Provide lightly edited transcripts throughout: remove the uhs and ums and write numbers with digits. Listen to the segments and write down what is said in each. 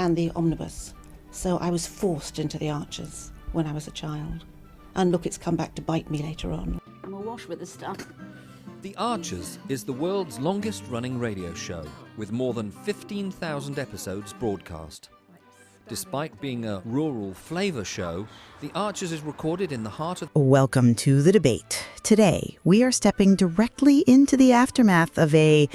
and the omnibus. So I was forced into the Archers when I was a child. And look, it's come back to bite me later on. I'm awash with this stuff. The Archers is the world's longest-running radio show, with more than 15,000 episodes broadcast. Despite being a rural flavor show, The Archers is recorded in the heart of... Welcome to The Debate. Today, we are stepping directly into the aftermath of a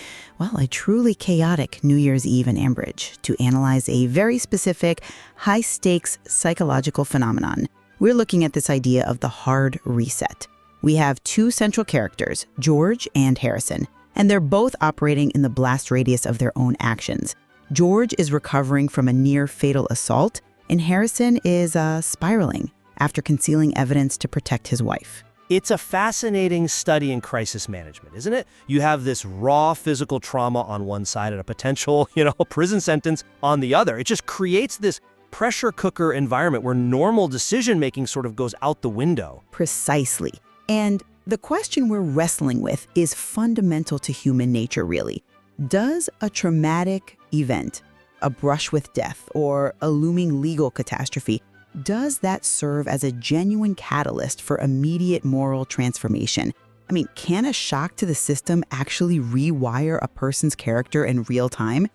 truly chaotic New Year's Eve in Ambridge to analyze a very specific, high-stakes psychological phenomenon. We're looking at this idea of the hard reset. We have two central characters, George and Harrison, and they're both operating in the blast radius of their own actions. George is recovering from a near-fatal assault, and Harrison is spiraling after concealing evidence to protect his wife. It's a fascinating study in crisis management, isn't it? You have this raw physical trauma on one side and a potential, prison sentence on the other. It just creates this pressure cooker environment where normal decision-making sort of goes out the window. Precisely. And the question we're wrestling with is fundamental to human nature, really. Does a traumatic event, a brush with death, or a looming legal catastrophe, does that serve as a genuine catalyst for immediate moral transformation? I mean, can a shock to the system actually rewire a person's character in real time?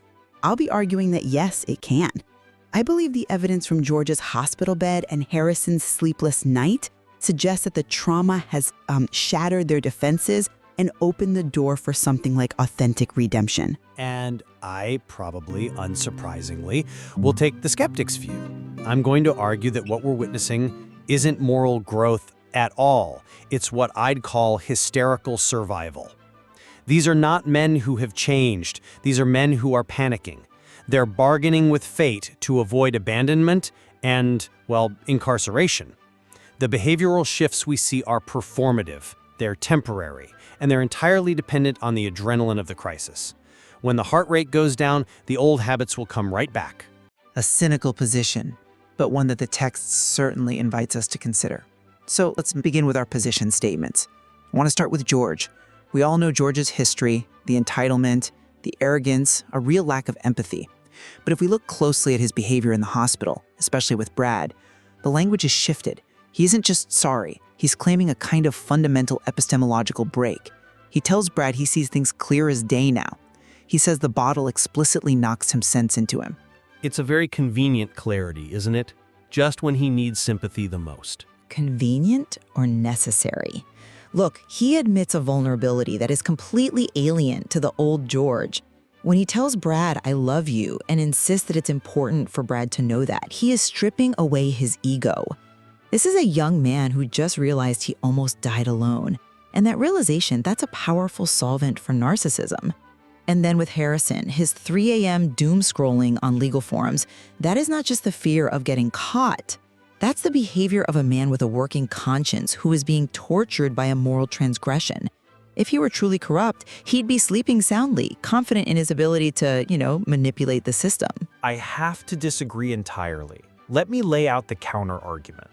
I'll be arguing that yes, it can. I believe the evidence from George's hospital bed and Harrison's sleepless night suggests that the trauma has shattered their defenses and open the door for something like authentic redemption. And I probably, unsurprisingly, will take the skeptic's view. I'm going to argue that what we're witnessing isn't moral growth at all. It's what I'd call hysterical survival. These are not men who have changed. These are men who are panicking. They're bargaining with fate to avoid abandonment and, incarceration. The behavioral shifts we see are performative. They're temporary, and they're entirely dependent on the adrenaline of the crisis. When the heart rate goes down, the old habits will come right back. A cynical position, but one that the text certainly invites us to consider. So let's begin with our position statements. I want to start with George. We all know George's history, the entitlement, the arrogance, a real lack of empathy. But if we look closely at his behavior in the hospital, especially with Brad, the language has shifted. He isn't just sorry, he's claiming a kind of fundamental epistemological break. He tells Brad he sees things clear as day now. He says the bottle explicitly knocks some sense into him. It's a very convenient clarity, isn't it? Just when he needs sympathy the most. Convenient or necessary? Look, he admits a vulnerability that is completely alien to the old George. When he tells Brad, "I love you," and insists that it's important for Brad to know that, he is stripping away his ego. This is a young man who just realized he almost died alone. And that realization, that's a powerful solvent for narcissism. And then with Harrison, his 3 a.m. doom scrolling on legal forums, that is not just the fear of getting caught. That's the behavior of a man with a working conscience who is being tortured by a moral transgression. If he were truly corrupt, he'd be sleeping soundly, confident in his ability to, manipulate the system. I have to disagree entirely. Let me lay out the counter-argument.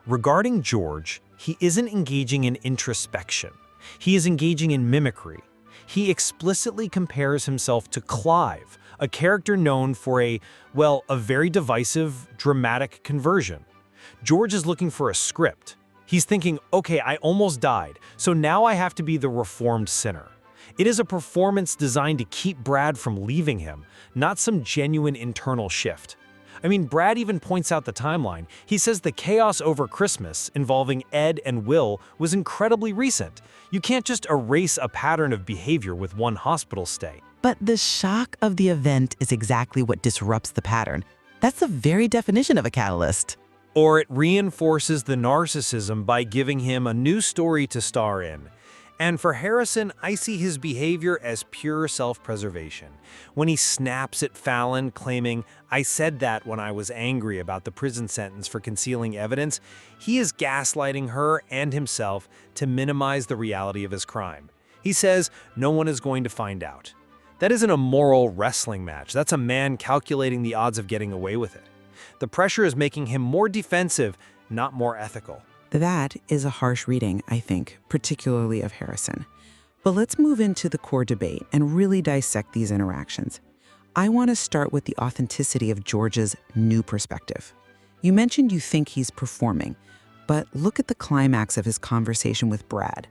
Regarding George, he isn't engaging in introspection. He is engaging in mimicry. He explicitly compares himself to Clive, a character known for a very divisive, dramatic conversion. George is looking for a script. He's thinking, okay, I almost died, so now I have to be the reformed sinner. It is a performance designed to keep Brad from leaving him, not some genuine internal shift. I mean, Brad even points out the timeline. He says the chaos over Christmas involving Ed and Will was incredibly recent. You can't just erase a pattern of behavior with one hospital stay. But the shock of the event is exactly what disrupts the pattern. That's the very definition of a catalyst. Or it reinforces the narcissism by giving him a new story to star in. And for Harrison, I see his behavior as pure self-preservation. When he snaps at Fallon, claiming, "I said that when I was angry about the prison sentence for concealing evidence," he is gaslighting her and himself to minimize the reality of his crime. He says, "No one is going to find out." That isn't a moral wrestling match. That's a man calculating the odds of getting away with it. The pressure is making him more defensive, not more ethical. That is a harsh reading, I think, particularly of Harrison. But let's move into the core debate and really dissect these interactions. I want to start with the authenticity of George's new perspective. You mentioned you think he's performing, but look at the climax of his conversation with Brad.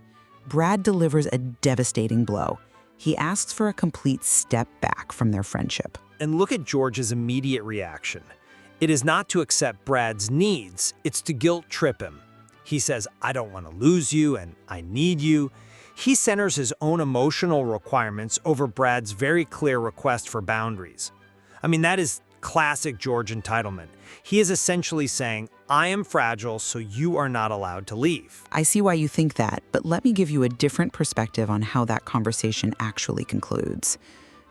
Brad delivers a devastating blow. He asks for a complete step back from their friendship. And look at George's immediate reaction. It is not to accept Brad's needs, it's to guilt trip him. He says, I don't want to lose you and I need you. He centers his own emotional requirements over Brad's very clear request for boundaries. I mean, that is classic George entitlement. He is essentially saying, I am fragile, so you are not allowed to leave. I see why you think that, but let me give you a different perspective on how that conversation actually concludes.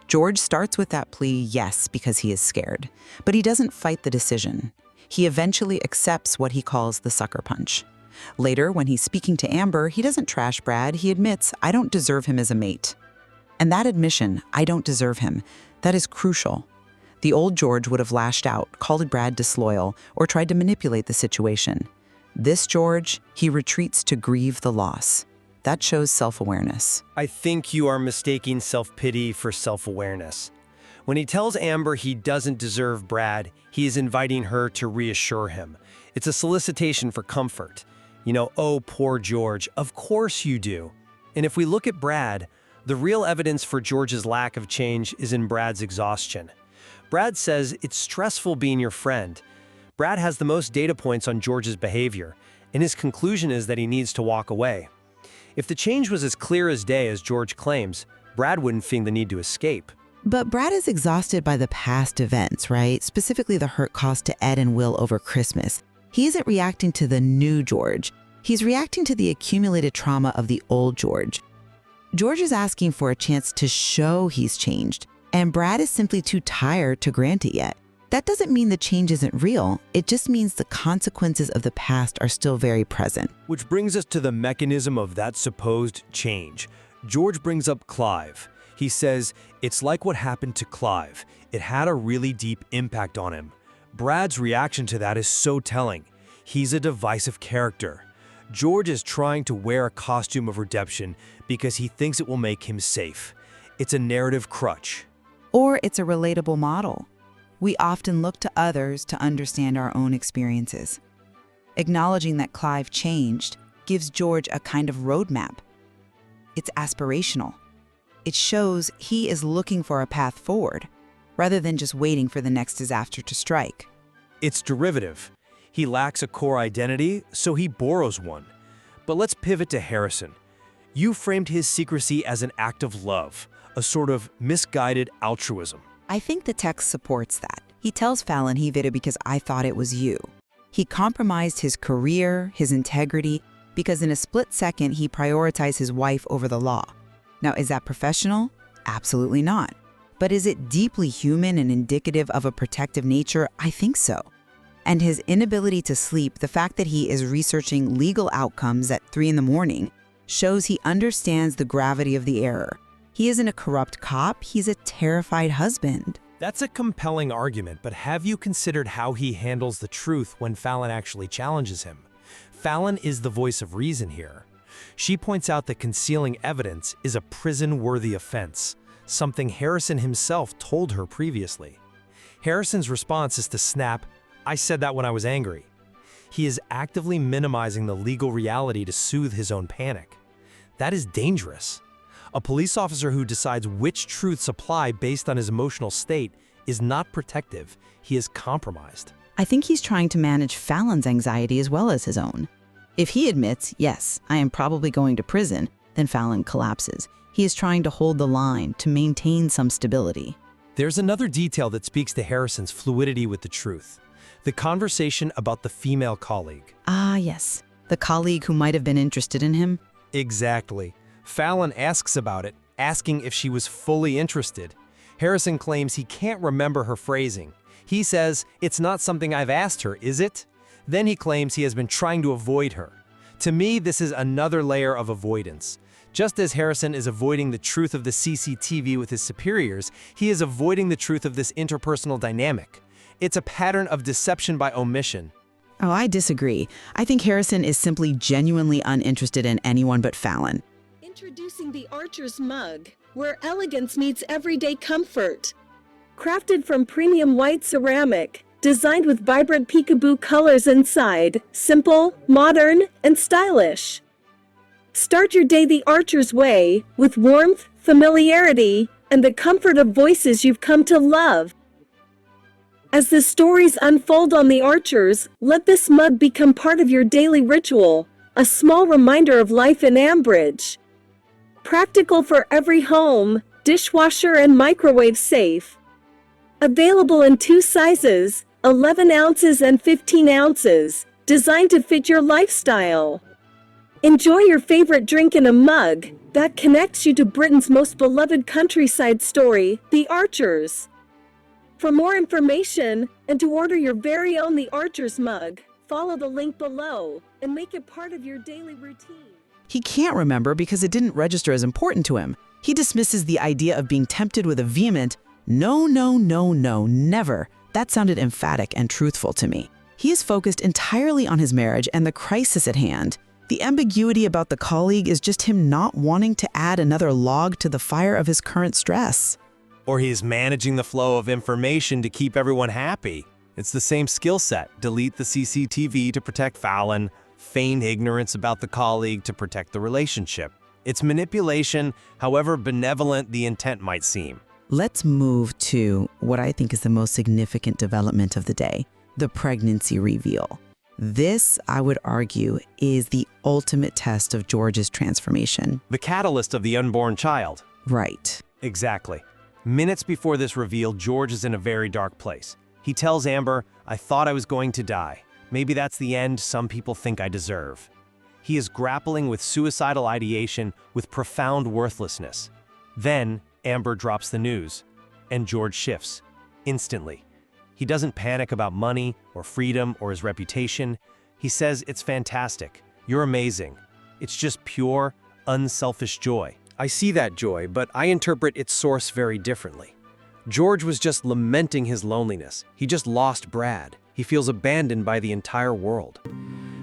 George starts with that plea, yes, because he is scared, but he doesn't fight the decision. He eventually accepts what he calls the sucker punch. Later, when he's speaking to Amber, he doesn't trash Brad. He admits, I don't deserve him as a mate. And that admission, I don't deserve him, that is crucial. The old George would have lashed out, called Brad disloyal, or tried to manipulate the situation. This George, he retreats to grieve the loss. That shows self-awareness. I think you are mistaking self-pity for self-awareness. When he tells Amber he doesn't deserve Brad, he is inviting her to reassure him. It's a solicitation for comfort. You know, oh, poor George, of course you do. And if we look at Brad, the real evidence for George's lack of change is in Brad's exhaustion. Brad says it's stressful being your friend. Brad has the most data points on George's behavior, and his conclusion is that he needs to walk away. If the change was as clear as day as George claims, Brad wouldn't feel the need to escape. But Brad is exhausted by the past events, right? Specifically the hurt caused to Ed and Will over Christmas. He isn't reacting to the new George. He's reacting to the accumulated trauma of the old George. George is asking for a chance to show he's changed, and Brad is simply too tired to grant it yet. That doesn't mean the change isn't real. It just means the consequences of the past are still very present. Which brings us to the mechanism of that supposed change. George brings up Clive. He says, it's like what happened to Clive. It had a really deep impact on him. Brad's reaction to that is so telling. He's a divisive character. George is trying to wear a costume of redemption because he thinks it will make him safe. It's a narrative crutch. Or it's a relatable model. We often look to others to understand our own experiences. Acknowledging that Clive changed gives George a kind of roadmap. It's aspirational. It shows he is looking for a path forward, rather than just waiting for the next disaster to strike. It's derivative. He lacks a core identity, so he borrows one. But let's pivot to Harrison. You framed his secrecy as an act of love, a sort of misguided altruism. I think the text supports that. He tells Fallon he did it because I thought it was you. He compromised his career, his integrity, because in a split second he prioritized his wife over the law. Now, is that professional? Absolutely not. But is it deeply human and indicative of a protective nature? I think so. And his inability to sleep, the fact that he is researching legal outcomes at 3 a.m, shows he understands the gravity of the error. He isn't a corrupt cop, he's a terrified husband. That's a compelling argument, but have you considered how he handles the truth when Fallon actually challenges him? Fallon is the voice of reason here. She points out that concealing evidence is a prison-worthy offense, something Harrison himself told her previously. Harrison's response is to snap, I said that when I was angry. He is actively minimizing the legal reality to soothe his own panic. That is dangerous. A police officer who decides which truths apply based on his emotional state is not protective. He is compromised. I think he's trying to manage Fallon's anxiety as well as his own. If he admits, yes, I am probably going to prison, then Fallon collapses. He is trying to hold the line to maintain some stability. There's another detail that speaks to Harrison's fluidity with the truth. The conversation about the female colleague. Ah, yes. The colleague who might have been interested in him? Exactly. Fallon asks about it, asking if she was fully interested. Harrison claims he can't remember her phrasing. He says, it's not something I've asked her, is it? Then he claims he has been trying to avoid her. To me, this is another layer of avoidance. Just as Harrison is avoiding the truth of the CCTV with his superiors, he is avoiding the truth of this interpersonal dynamic. It's a pattern of deception by omission. Oh, I disagree. I think Harrison is simply genuinely uninterested in anyone but Fallon. Introducing the Archer's mug, where elegance meets everyday comfort. Crafted from premium white ceramic, designed with vibrant peekaboo colors inside, simple, modern, and stylish. Start your day the Archer's way, with warmth, familiarity, and the comfort of voices you've come to love. As the stories unfold on the Archers, let this mug become part of your daily ritual, a small reminder of life in Ambridge. Practical for every home, dishwasher and microwave safe. Available in 2 sizes, 11 ounces and 15 ounces, designed to fit your lifestyle. Enjoy your favorite drink in a mug that connects you to Britain's most beloved countryside story, The Archers. For more information, and to order your very own The Archers mug, follow the link below and make it part of your daily routine. He can't remember because it didn't register as important to him. He dismisses the idea of being tempted with a vehement, no, no, no, no, never. That sounded emphatic and truthful to me. He is focused entirely on his marriage and the crisis at hand. The ambiguity about the colleague is just him not wanting to add another log to the fire of his current stress. Or he's managing the flow of information to keep everyone happy. It's the same skill set. Delete the CCTV to protect Fallon, feign ignorance about the colleague to protect the relationship. It's manipulation, however benevolent the intent might seem. Let's move to what I think is the most significant development of the day, the pregnancy reveal. This, I would argue, is the ultimate test of George's transformation. The catalyst of the unborn child. Right. Exactly. Minutes before this reveal, George is in a very dark place. He tells Amber, "I thought I was going to die. Maybe that's the end some people think I deserve." He is grappling with suicidal ideation with profound worthlessness. Then, Amber drops the news, and George shifts, instantly. He doesn't panic about money or freedom or his reputation. He says, "It's fantastic. You're amazing. It's just pure, unselfish joy." I see that joy, but I interpret its source very differently. George was just lamenting his loneliness. He just lost Brad. He feels abandoned by the entire world.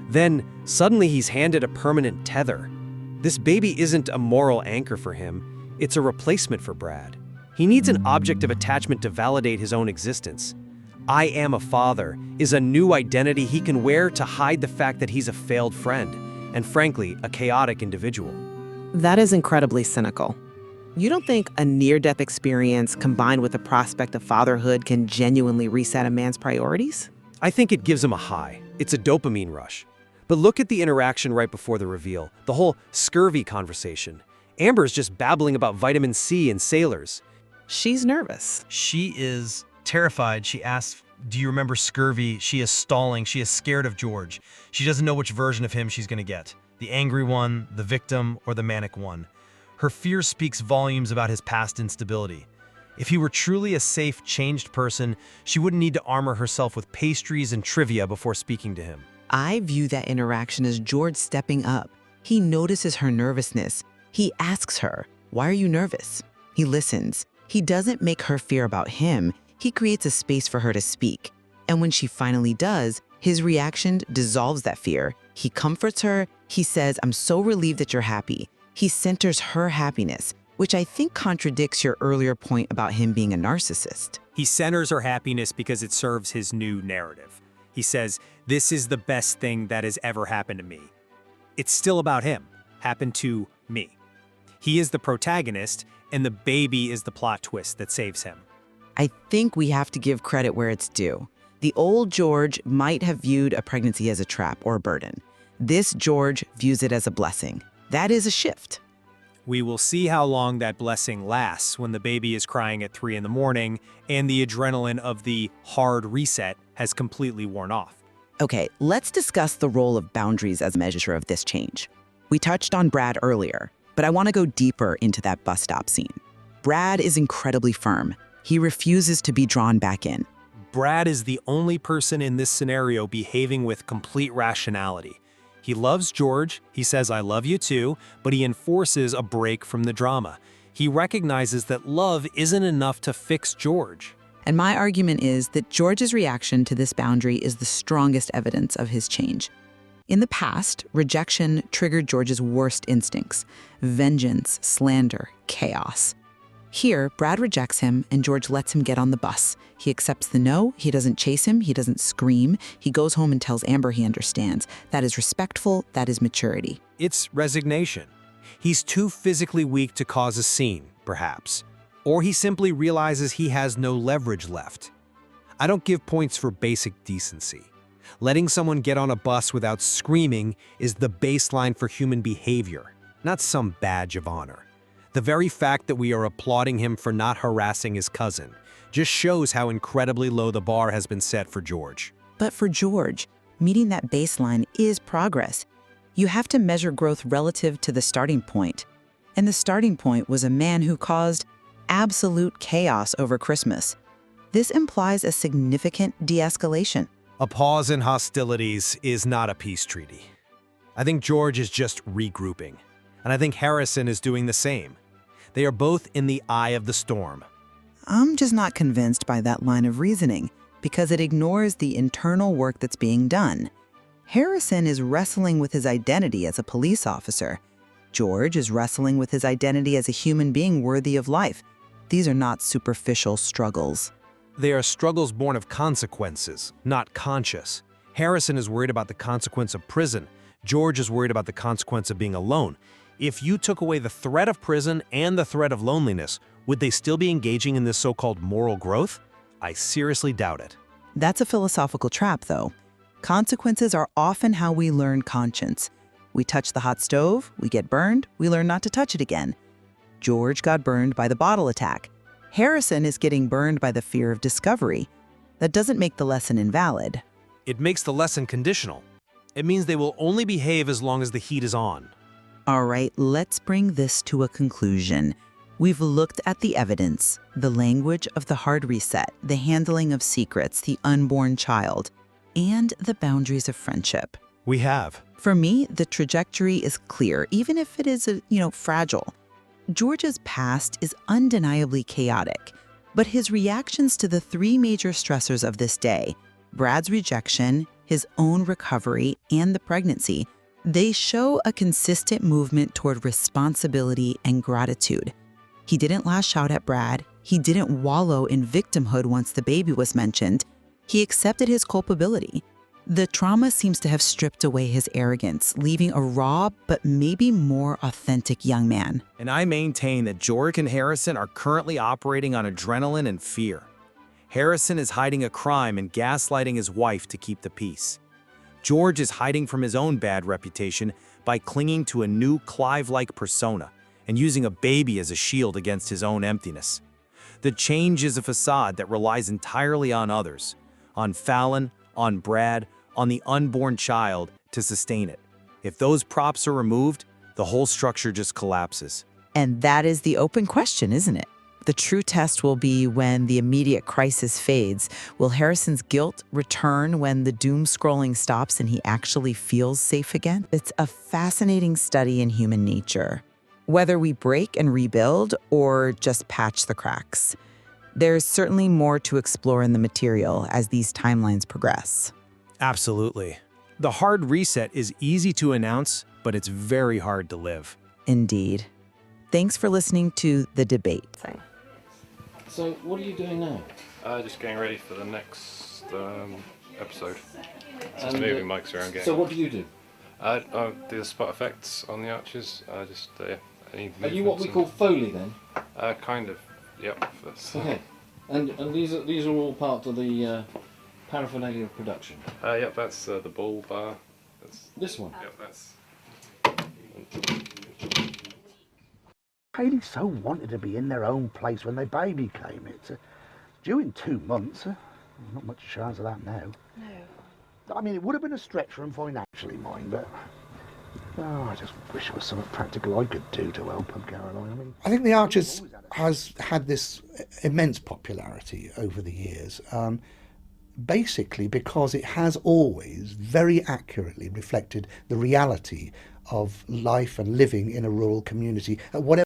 Then, suddenly he's handed a permanent tether. This baby isn't a moral anchor for him. It's a replacement for Brad. He needs an object of attachment to validate his own existence. "I am a father" is a new identity he can wear to hide the fact that he's a failed friend, and frankly, a chaotic individual. That is incredibly cynical. You don't think a near-death experience combined with the prospect of fatherhood can genuinely reset a man's priorities? I think it gives him a high. It's a dopamine rush. But look at the interaction right before the reveal, the whole scurvy conversation. Amber's just babbling about vitamin C and sailors. She's nervous. She is terrified. She asks, "Do you remember scurvy?" She is stalling. She is scared of George. She doesn't know which version of him she's going to get. The angry one, the victim, or the manic one. Her fear speaks volumes about his past instability. If he were truly a safe, changed person, she wouldn't need to armor herself with pastries and trivia before speaking to him. I view that interaction as George stepping up. He notices her nervousness. He asks her, "Why are you nervous?" He listens. He doesn't make her fear about him. He creates a space for her to speak. And when she finally does, his reaction dissolves that fear. He comforts her. He says, "I'm so relieved that you're happy." He centers her happiness, which I think contradicts your earlier point about him being a narcissist. He centers her happiness because it serves his new narrative. He says, "This is the best thing that has ever happened to me." It's still about him. Happened to me. He is the protagonist, and the baby is the plot twist that saves him. I think we have to give credit where it's due. The old George might have viewed a pregnancy as a trap or a burden. This George views it as a blessing. That is a shift. We will see how long that blessing lasts when the baby is crying at 3 in the morning and the adrenaline of the hard reset has completely worn off. Okay, let's discuss the role of boundaries as a measure of this change. We touched on Brad earlier, but I want to go deeper into that bus stop scene. Brad is incredibly firm. He refuses to be drawn back in. Brad is the only person in this scenario behaving with complete rationality. He loves George, he says "I love you too," but he enforces a break from the drama. He recognizes that love isn't enough to fix George. And my argument is that George's reaction to this boundary is the strongest evidence of his change. In the past, rejection triggered George's worst instincts: vengeance, slander, chaos. Here, Brad rejects him and George lets him get on the bus. He accepts the no, he doesn't chase him, he doesn't scream. He goes home and tells Amber he understands. That is respectful, that is maturity. It's resignation. He's too physically weak to cause a scene, perhaps. Or he simply realizes he has no leverage left. I don't give points for basic decency. Letting someone get on a bus without screaming is the baseline for human behavior, not some badge of honor. The very fact that we are applauding him for not harassing his cousin just shows how incredibly low the bar has been set for George. But for George, meeting that baseline is progress. You have to measure growth relative to the starting point. And the starting point was a man who caused absolute chaos over Christmas. This implies a significant de-escalation. A pause in hostilities is not a peace treaty. I think George is just regrouping, and I think Harrison is doing the same. They are both in the eye of the storm. I'm just not convinced by that line of reasoning because it ignores the internal work that's being done. Harrison is wrestling with his identity as a police officer. George is wrestling with his identity as a human being worthy of life. These are not superficial struggles. They are struggles born of consequences, not conscious. Harrison is worried about the consequence of prison. George is worried about the consequence of being alone. If you took away the threat of prison and the threat of loneliness, would they still be engaging in this so-called moral growth? I seriously doubt it. That's a philosophical trap, though. Consequences are often how we learn conscience. We touch the hot stove, we get burned, we learn not to touch it again. George got burned by the bottle attack. Harrison is getting burned by the fear of discovery. That doesn't make the lesson invalid. It makes the lesson conditional. It means they will only behave as long as the heat is on. All right, let's bring this to a conclusion. We've looked at the evidence, the language of the hard reset, the handling of secrets, the unborn child, and the boundaries of friendship. We have. For me, the trajectory is clear, even if it is, fragile. George's past is undeniably chaotic, but his reactions to the three major stressors of this day, Brad's rejection, his own recovery, and the pregnancy, they show a consistent movement toward responsibility and gratitude. He didn't lash out at Brad. He didn't wallow in victimhood once the baby was mentioned. He accepted his culpability. The trauma seems to have stripped away his arrogance, leaving a raw but maybe more authentic young man. And I maintain that George and Harrison are currently operating on adrenaline and fear. Harrison is hiding a crime and gaslighting his wife to keep the peace. George is hiding from his own bad reputation by clinging to a new Clive-like persona and using a baby as a shield against his own emptiness. The change is a facade that relies entirely on others, on Fallon, on Brad, on the unborn child to sustain it. If those props are removed, the whole structure just collapses. And that is the open question, isn't it? The true test will be when the immediate crisis fades. Will Harrison's guilt return when the doom scrolling stops and he actually feels safe again? It's a fascinating study in human nature. Whether we break and rebuild or just patch the cracks. There's certainly more to explore in the material as these timelines progress. Absolutely. The hard reset is easy to announce, but it's very hard to live. Indeed. Thanks for listening to The Debate. So, what are you doing now? Just getting ready for the next episode. Just moving mics around. So, what do you do? I do the spot effects on the arches. Any Are you what we call Foley then? Kind of. Yep. Okay. And these are all part of the paraphernalia of production. Yep. That's the bull bar. That's this one. Yep. That's. Haley so wanted to be in their own place when their baby came. It's due in 2 months. Not much chance of that now. No. I mean, it would have been a stretch for them financially, mind, but I just wish there was something practical I could do to help them, Caroline. I think The Archers has had this immense popularity over the years, basically because it has always very accurately reflected the reality of life and living in a rural community at whatever